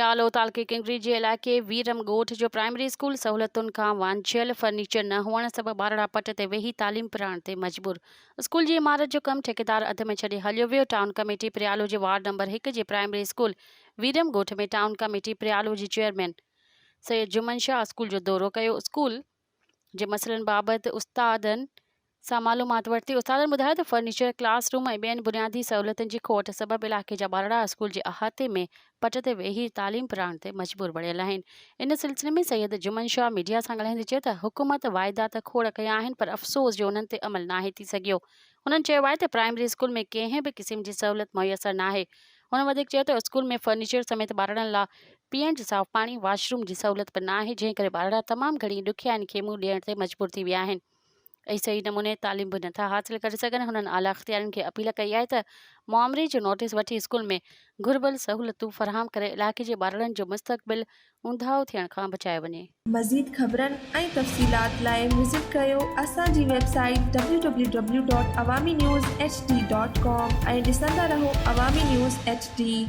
प्रियालो तालुके किंगरी जे इलाइक़े वीरम ॻोठ जो प्राइमरी स्कूल सहूलियतुनि खां वांझियल फर्नीचर न हुअण सबबि ॿारड़ा पट ते वेही तालीम पिराइण ते मजबूर। स्कूल जी इमारत जो कमु ठेकेदार अध में छॾे हलियो वियो। टाउन कमेटी प्रियालो जे वार्ड नंबर 1 जे प्राइमरी स्कूल वीरम ॻोठ में टाउन कमेटी प्रियालो जी चेयरमैन सैयद जुमन शाह स्कूल जो दौरो कयो। स्कूल जे मसइलनि बाबति उस्तादनि सां मालूमात वरिती। उस्तादनि ॿुधायो त फर्नीचर, क्लासरूम ऐं ॿियनि बुनियादी सहूलियतुनि जी खोट सबबि इलाइक़े जा ॿारड़ा स्कूल जे अहाते में पट ते वेही तालीम पिराइण ते मजबूर बणियल आहिनि। इन सिलसिले में सैयद जुमन शाह मीडिया सां ॻाल्हाईंदे चयो त हुकूमत वाइदा त खोड़ कया आहिनि, पर अफ़सोस जो उन्हनि ते अमल नाहे थी सघियो। उन्हनि चयो आहे त प्राइमरी स्कूल में कंहिं बि क़िस्म जी सहूलियत मुयसरु नाहे। हुन वधीक चयो त स्कूल में फर्नीचर समेत ॿारड़नि लाइ पीअण जो साफ़ पाणी, वॉशरूम जी सहूलियत बि नाहे, जंहिं करे ॿारड़ा तमामु घणी ॾुखियाईनि खे मुंहुं ॾियण ते मजबूर थी विया आहिनि ऐं सही नमूने तालीम बि नथा हासिल करे सघनि। हुननि आला इख़्तियारनि खे अपील कई आहे त मुआमरे जो नोटिस वठी स्कूल में घुर्बल सहूलियतूं फ़राहम करे इलाइक़े जे ॿारड़नि जो मुस्तक़बिल ऊंधाउ थियण खां बचायो वञे। मज़ीद ख़बरनि ऐं तफ़सीलात लाइ विज़िट कयो असांजी वेबसाइट www.awamiNewsHD.com ऐं ॾिसंदा रहो अवामी न्यूज़ HD।